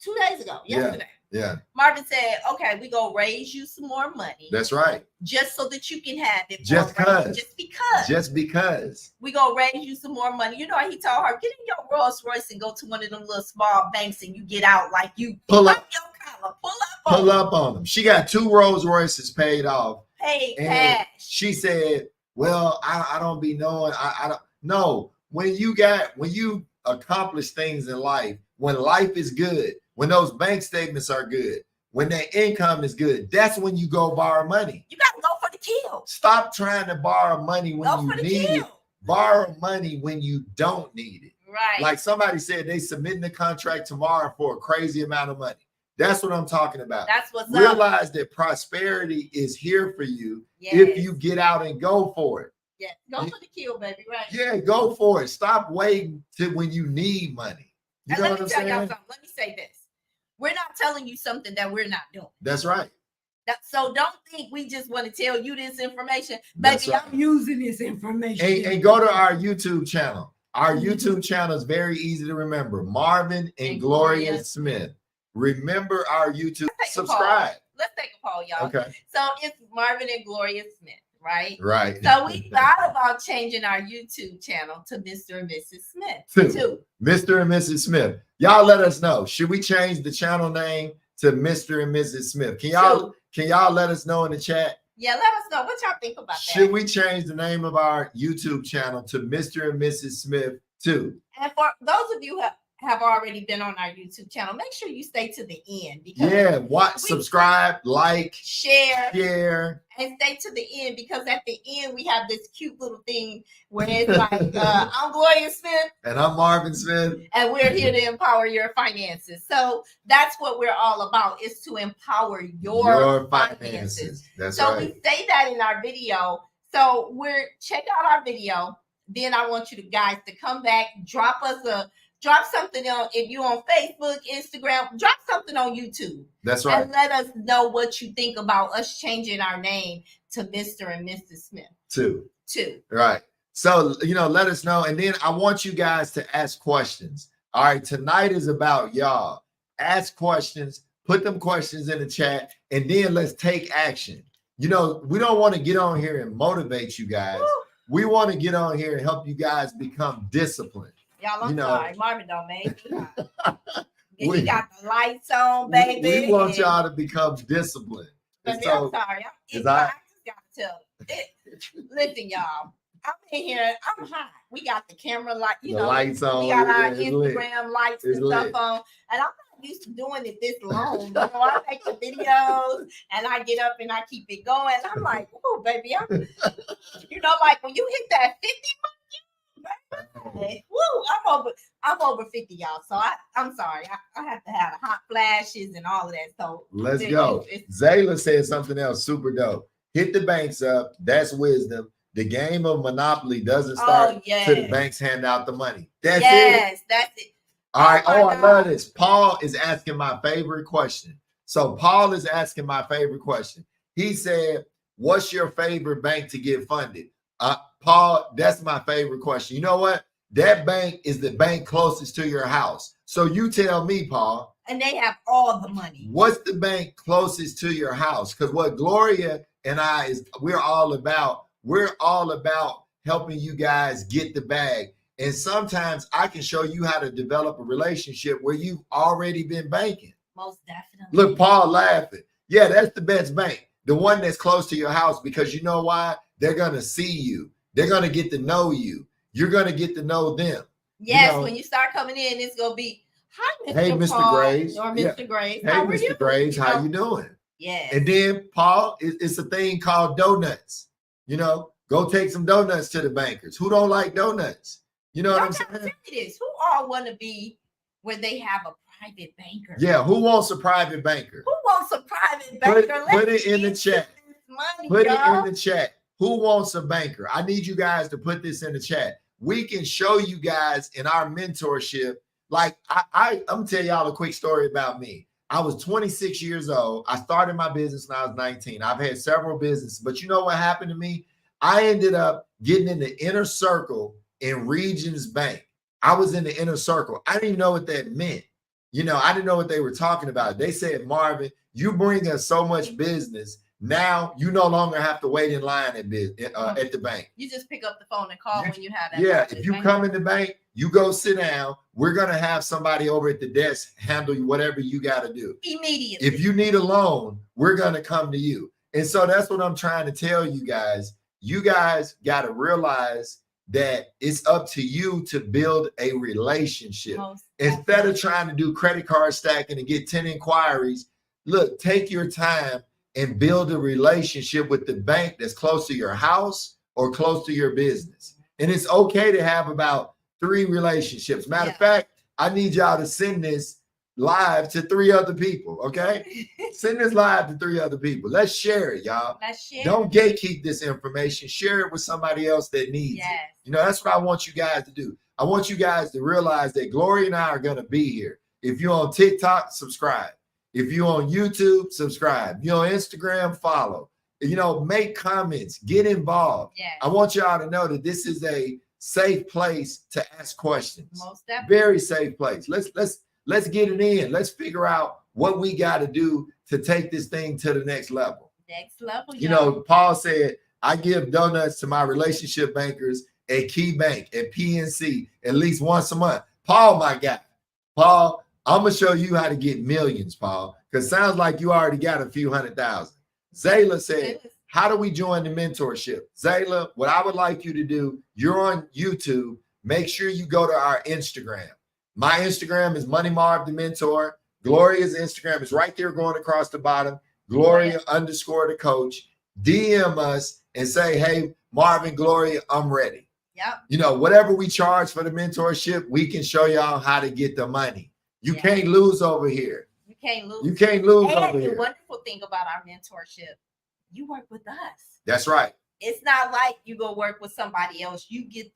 2 days ago, yesterday. Yeah. Marvin said, okay, we go raise you some more money. That's right. Just so that you can have it. Just because. Just because. We go raise you some more money. You know, he told her, get in your Rolls Royce and go to one of them little small banks and you get out like you pull up your collar, pull up on them. She got 2 Rolls Royces paid off. Paid cash. She said, well, I don't be knowing. I don't know. When you accomplish things in life, when life is good, when those bank statements are good, when that income is good, that's when you go borrow money. You got to go for the kill. Stop trying to borrow money when you need it. Borrow money when you don't need it. Right. Like somebody said, they submitting the contract tomorrow for a crazy amount of money. That's what I'm talking about. That's what's Realize up. that prosperity is here for you if you get out and go for it. Yeah, go for the kill, baby. Right. Yeah, go for it. Stop waiting till when you need money. You know what I'm saying? Y'all something. Let me say this. We're not telling you something that we're not doing. That's right. So don't think we just want to tell you this information. Baby, right. I'm using this information. And go to our YouTube channel. Our YouTube channel is very easy to remember. Marvin and Gloria Smith. Remember our YouTube. Subscribe. Let's take a poll, y'all. Okay. So it's Marvin and Gloria Smith, right? Right. So we thought about changing our YouTube channel to Mr. and Mrs. Smith. Two. Mr. and Mrs. Smith. Y'all let us know. Should we change the channel name to Mr. and Mrs. Smith? Can y'all let us know in the chat? Yeah, let us know what y'all think about that. Should we change the name of our YouTube channel to Mr. and Mrs. Smith 2? And for those of you who have already been on our YouTube channel, make sure you stay to the end. Because subscribe, like, share, and stay to the end because at the end we have this cute little thing where it's like, I'm Gloria Smith. And I'm Marvin Smith. And we're here to empower your finances. So that's what we're all about, is to empower your finances. That's so right. We say that in our video. So check out our video. Then I want you guys to come back, drop something on, if you're on Facebook, Instagram, drop something on YouTube. That's right. And let us know what you think about us changing our name to Mr. and Mrs. Smith. 2. Right. So, let us know. And then I want you guys to ask questions. All right. Tonight is about y'all. Ask questions, put them questions in the chat, and then let's take action. We don't want to get on here and motivate you guys. Woo. We want to get on here and help you guys become disciplined. Y'all, I'm sorry. Marvin don't make me. You got the lights on, baby. We want y'all to become disciplined. Baby, I'm sorry. I just got to tell you. Listen, y'all. I'm in here. I'm hot. We got the camera light. The lights on. We got our Instagram lights and stuff on. And I'm not used to doing it this long. I make the videos and I get up and I keep it going. I'm like, oh, baby. Like when you hit that 50 mark, woo, I'm over 50, y'all. So I'm sorry. I have to have hot flashes and all of that. So let's go. Zayla said something else super dope. Hit the banks up. That's wisdom. The game of Monopoly doesn't start till the banks hand out the money. That's it. All right. I love this. Paul is asking my favorite question. So Paul is asking my favorite question. He said, what's your favorite bank to get funded? Paul, that's my favorite question. You know what? That bank is the bank closest to your house. So you tell me, Paul. And they have all the money. What's the bank closest to your house? Because what Gloria and I we're all about helping you guys get the bag. And sometimes I can show you how to develop a relationship where you've already been banking. Most definitely. Look, Paul laughing. Yeah, that's the best bank. the one that's close to your house, because you know why? They're going to see you. They're going to get to know you. You're going to get to know them. Yes, when you start coming in, it's going to be, hi, Mr. Hey, Mr. Paul, Graves. or Mr. Graves. Hey, Mr. Graves, how you doing? Yes. And then, Paul, it's a thing called donuts. Go take some donuts to the bankers. Who don't like donuts? You know what I'm saying? Who all want to be where they have a private banker? Yeah, who wants a private banker? Who wants a private banker? Put it in the chat. Put it in the chat. Who wants a banker? I need you guys to put this in the chat. We can show you guys in our mentorship. Like, I'm gonna tell y'all a quick story about me. I was 26 years old. I started my business when I was 19. I've had several businesses, but you know what happened to me? I ended up getting in the inner circle in Regions Bank. I was in the inner circle. I didn't even know what that meant. I didn't know what they were talking about. They said, Marvin, you bring us so much business. Now you no longer have to wait in line at the bank. You just pick up the phone and call when you have that. Yeah, if you come in the bank, you go sit down. We're going to have somebody over at the desk handle you whatever you got to do. Immediately. If you need a loan, we're going to come to you. And so that's what I'm trying to tell you guys. You guys got to realize that it's up to you to build a relationship. Instead of trying to do credit card stacking and get 10 inquiries, look, take your time and build a relationship with the bank that's close to your house or close to your business. And it's okay to have about 3 relationships. Matter of fact, I need y'all to send this live to 3 other people, okay? Send this live to 3 other people. Let's share it, y'all. Don't gatekeep this information. Share it with somebody else that needs it. That's what I want you guys to do. I want you guys to realize that Gloria and I are going to be here. If you're on TikTok, subscribe. If you're on YouTube, subscribe. If you're on Instagram, follow. Make comments, get involved. I want y'all to know that this is a safe place to ask questions. Most definitely. Very safe place. Let's get it in. Let's figure out what we got to do to take this thing to the next level. Next level. Paul said, I give donuts to my relationship bankers at Key Bank, at PNC, at least once a month. Paul, my guy. Paul, I'm going to show you how to get millions, Paul, because it sounds like you already got a few 100,000. Zayla said, how do we join the mentorship? Zayla, what I would like you to do, you're on YouTube. Make sure you go to our Instagram. My Instagram is Money Marv the Mentor. Gloria's Instagram is right there going across the bottom. Gloria _ the coach. DM us and say, hey, Marvin, Gloria, I'm ready. Yep. Whatever we charge for the mentorship, we can show y'all how to get the money. You can't lose over here. You can't lose. You can't lose over here. The wonderful thing about our mentorship, you work with us. That's right. It's not like you go work with somebody else. You get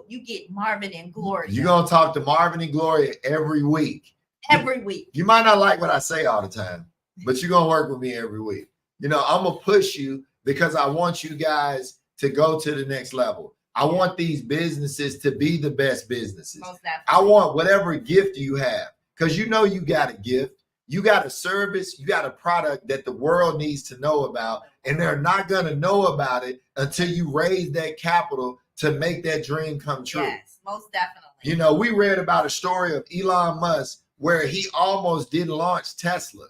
you get Marvin and Gloria. You're going to talk to Marvin and Gloria every week. Every week. You might not like what I say all the time, but you're going to work with me every week. I'm going to push you because I want you guys to go to the next level. I want these businesses to be the best businesses. I want whatever gift you have, because you got a gift. You got a service, you got a product that the world needs to know about, and they're not going to know about it until you raise that capital to make that dream come true. Yes, most definitely. We read about a story of Elon Musk where he almost didn't launch Tesla.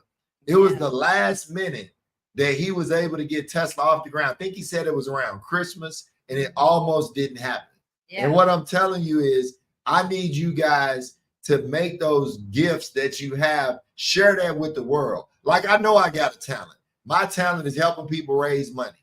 It was the last minute that he was able to get Tesla off the ground. I think he said it was around Christmas, and it almost didn't happen. Yeah. And what I'm telling you is, I need you guys to make those gifts that you have, share that with the world. Like, I know I got a talent. My talent is helping people raise money.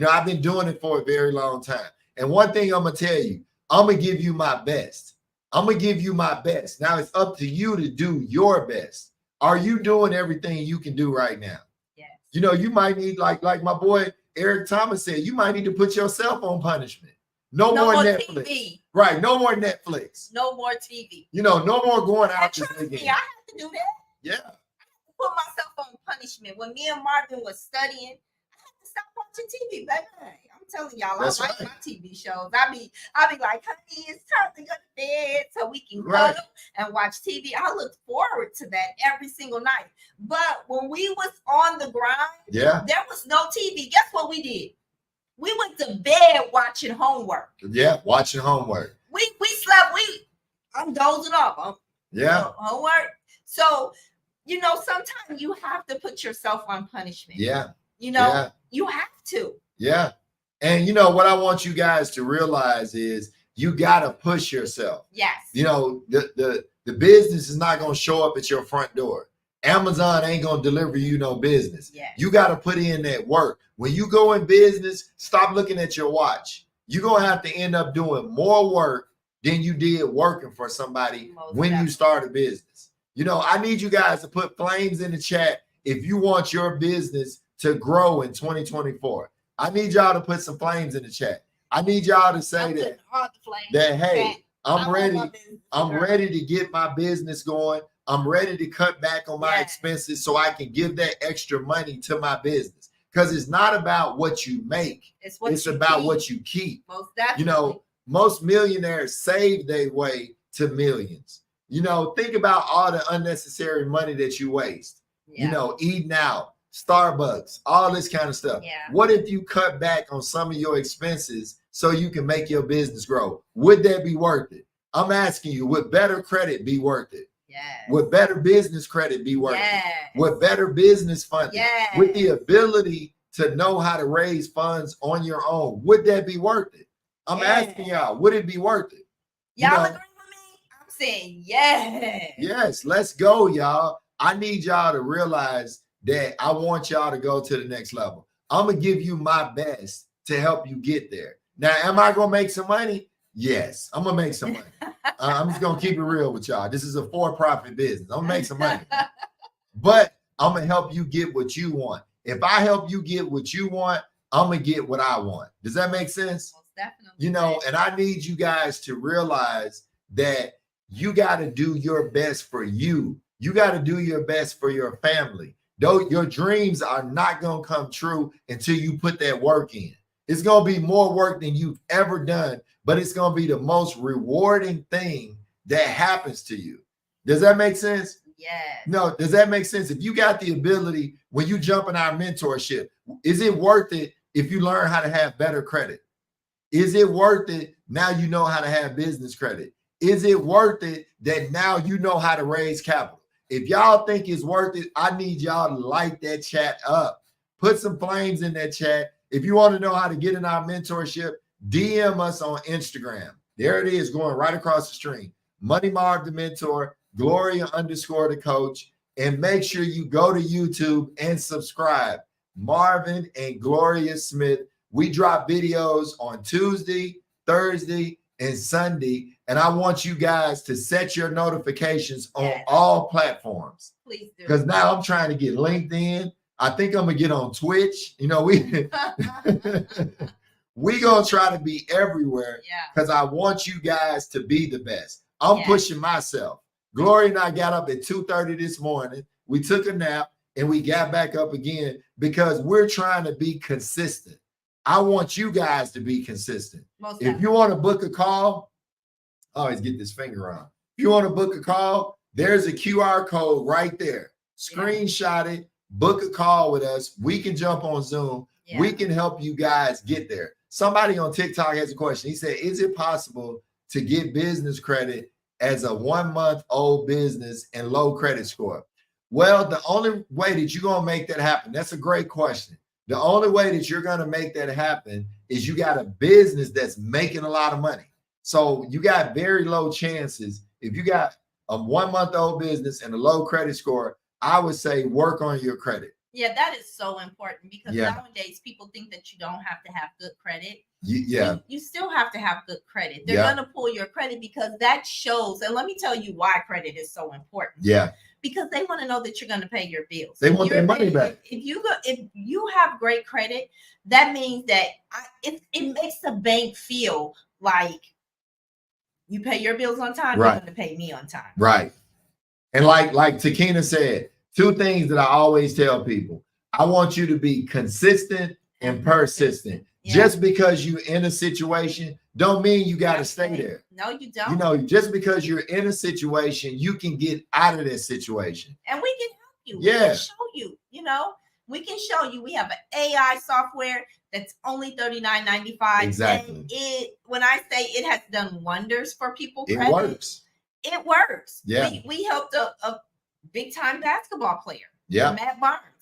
I've been doing it for a very long time. And one thing I'm going to tell you, I'm going to give you my best. I'm going to give you my best. Now it's up to you to do your best. Are you doing everything you can do right now? Yes. You might need, like my boy Eric Thomas said, you might need to put yourself on punishment. No more Netflix. TV. Right. No more Netflix. No more TV. No more going out. Trust me, I have to do that. Yeah. I put myself on punishment. When me and Marvin was studying, I had to stop watching TV, baby. I'm telling y'all, I like my TV shows. I be like, honey, it's time to go to bed so we can cuddle and watch TV. I look forward to that every single night. But when we was on the grind, there was no TV. Guess what we did? We went to bed watching homework. Yeah, watching homework. We slept. I'm dozing off. Homework. So, sometimes you have to put yourself on punishment. Yeah. You know, you have to. Yeah. And you know what I want you guys to realize is you got to push yourself. Yes. You know, the business is not going to show up at your front door. Amazon ain't going to deliver you no business. Yes. You got to put in that work. When you go in business, stop looking at your watch. You're going to have to end up doing more work than you did working for somebody when you start a business. You know, I need you guys to put flames in the chat if you want your business to grow in 2024. I need y'all to put some flames in the chat. I need y'all to say that hey, I'm ready to get my business going. I'm ready to cut back on my expenses so I can give that extra money to my business. Because it's not about what you make. It's about what you keep. Most definitely. You know, most millionaires save their way to millions. You know, think about all the unnecessary money that you waste. You know, eating out, Starbucks, all this kind of stuff. What if you cut back on some of your expenses so you can make your business grow? Would that be worth it? I'm asking you, would better credit be worth it? Would better business credit be worth it? Would better business funding? With the ability to know how to raise funds on your own, would that be worth it? I'm asking y'all, would it be worth it? Y'all agree with me? I'm saying yes. Yes, let's go, y'all. I need y'all to realize that I want y'all to go to the next level. I'm going to give you my best to help you get there. Now, am I going to make some money? Yes, I'm going to make some money. I'm just going to keep it real with y'all. This is a for-profit business. I'm going to make some money. But I'm going to help you get what you want. If I help you get what you want, I'm going to get what I want. Does that make sense? Most definitely. You know, and I need you guys to realize that you got to do your best for you. You got to do your best for your family. Though your dreams are not going to come true until you put that work in. It's going to be more work than you've ever done, but it's going to be the most rewarding thing that happens to you. Does that make sense? Yes. No, does that make sense? If you got the ability, when you jump in our mentorship, is it worth it if you learn how to have better credit? Is it worth it now you know how to have business credit? Is it worth it that now you know how to raise capital? If y'all think it's worth it, I need y'all to light that chat up. Put some flames in that chat. If you want to know how to get in our mentorship, DM us on Instagram. There it is, going right across the screen. Money Marv the Mentor, Gloria _ the coach. And make sure you go to YouTube and subscribe. Marvin and Gloria Smith. We drop videos on Tuesday, Thursday, and Sunday. And I want you guys to set your notifications on all platforms. Please do. Because now I'm trying to get LinkedIn. I think I'm going to get on Twitch. You know, we going to try to be everywhere because I want you guys to be the best. I'm pushing myself. Gloria and I got up at 2:30 this morning. We took a nap and we got back up again because we're trying to be consistent. I want you guys to be consistent. If you want to book a call, I always get this finger on. If you want to book a call, there's a QR code right there. Screenshot it, book a call with us. We can jump on Zoom. We can help you guys get there. Somebody on TikTok has a question. He said, is it possible to get business credit as a 1-month-old business and low credit score? Well, the only way that you're going to make that happen, that's a great question. The only way that you're going to make that happen is you got a business that's making a lot of money. So you got very low chances. If you got a 1-month-old business and a low credit score, I would say work on your credit. Yeah, that is so important because nowadays people think that you don't have to have good credit. You still have to have good credit. They're going to pull your credit because that shows. And let me tell you why credit is so important. Because they want to know that you're going to pay your bills. They want their money back. If you have great credit, that means that it makes the bank feel like you pay your bills on time. You're going to pay me on time. Right. And like Takina said, 2 things that I always tell people. I want you to be consistent and persistent. Just because you're in a situation don't mean you got to stay there. No, you don't. You know, just because you're in a situation, you can get out of that situation. And we can help you. Yeah. We can show you, you know, we can show you. We have an AI software that's only $39.95. Exactly. And when I say it has done wonders for people, works. It works. Yeah. We helped a big time basketball player. Yeah.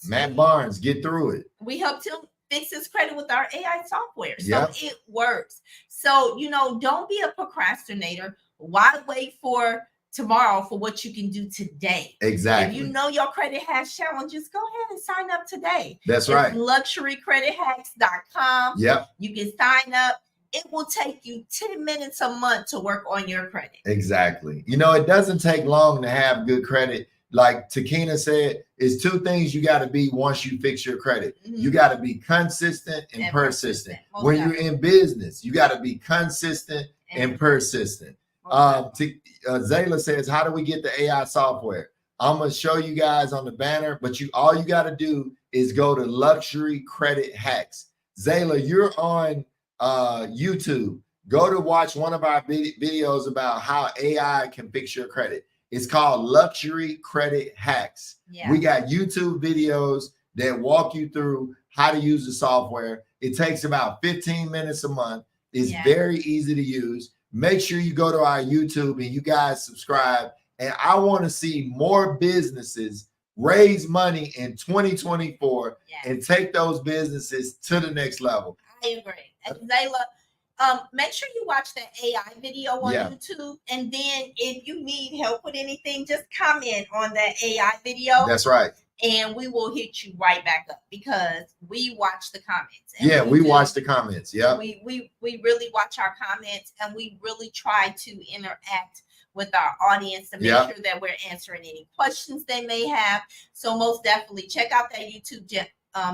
Matt Barnes, get through it. We helped him fix his credit with our AI software. So it works. So, don't be a procrastinator. Why wait for tomorrow for what you can do today? Exactly. If you know your credit has challenges, go ahead and sign up today. That's right. luxurycredithacks.com. Yep. You can sign up. It will take you 10 minutes a month to work on your credit. Exactly. It doesn't take long to have good credit. Like Takina said, it's two things you got to be once you fix your credit. You got to be consistent and persistent. When you're in business, you got to be consistent and persistent. Zayla says, how do we get the AI software? I'm going to show you guys on the banner, but all you got to do is go to Luxury Credit Hacks. Zayla, you're on YouTube. Go to watch one of our videos about how AI can fix your credit. It's called Luxury Credit Hacks. Yeah. We got YouTube videos that walk you through how to use the software. It takes about 15 minutes a month. It's very easy to use. Make sure you go to our YouTube and you guys subscribe. And I want to see more businesses raise money in 2024 and take those businesses to the next level. I agree. And Zayla, make sure you watch that AI video on YouTube. And then if you need help with anything, just comment on that AI video. That's right. And we will hit you right back up because we watch the comments. And we watch the comments. Yeah. We really watch our comments and we really try to interact with our audience to make sure that we're answering any questions they may have. So most definitely check out that YouTube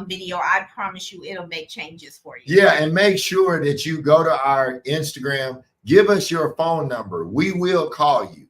video. I promise you it'll make changes for you. Yeah, and make sure that you go to our Instagram, give us your phone number. We will call you.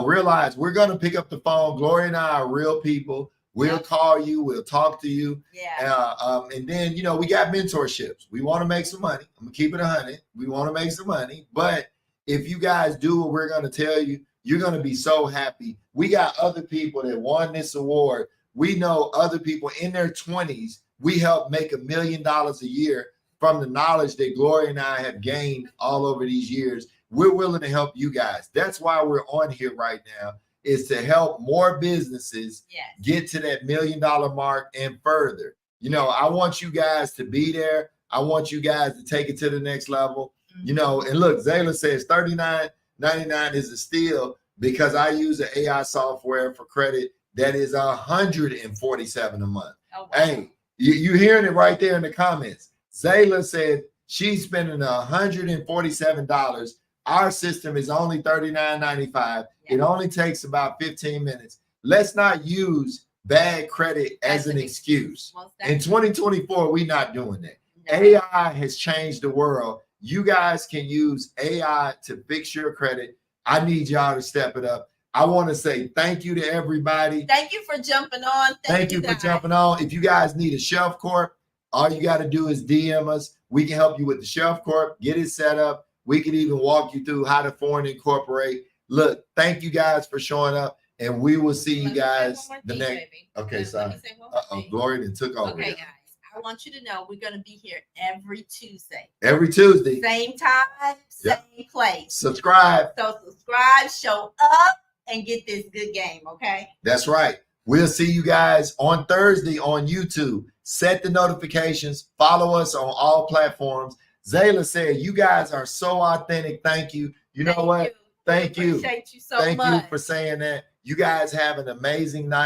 Realize we're going to pick up the phone. Gloria and I are real people. We'll call you. We'll talk to you. Yeah. And then, we got mentorships. We want to make some money. I'm going to keep it 100. We want to make some money. But if you guys do what we're going to tell you, you're going to be so happy. We got other people that won this award. We know other people in their 20s. We help make $1 million a year from the knowledge that Gloria and I have gained all over these years. We're willing to help you guys. That's why we're on here right now, is to help more businesses get to that $1 million mark and further. I want you guys to be there. I want you guys to take it to the next level. And look, Zayla says $39.99 is a steal because I use the AI software for credit that is $147 a month. Oh, wow. Hey, you hearing it right there in the comments. Zayla said she's spending $147. Our system is only $39.95. Yeah. It only takes about 15 minutes. Let's not use bad credit as an excuse. In 2024, we're not doing that. No. AI has changed the world. You guys can use AI to fix your credit. I need y'all to step it up. I want to say thank you to everybody. Thank you for jumping on. Thank you for jumping on. If you guys need a Shelf Corp, all you got to do is DM us. We can help you with the Shelf Corp, get it set up. We can even walk you through how to foreign incorporate. Look, thank you guys for showing up, and we will see you guys the next. Okay, sorry. Gloria then took over. Okay, guys. I want you to know we're going to be here every Tuesday. Every Tuesday. Same time, same place. Subscribe. So subscribe, show up, and get this good game, okay? That's right. We'll see you guys on Thursday on YouTube. Set the notifications. Follow us on all platforms. Zayla said, you guys are so authentic. Thank you. You know what? Thank you. Appreciate you so much. Thank you for saying that. You guys have an amazing night.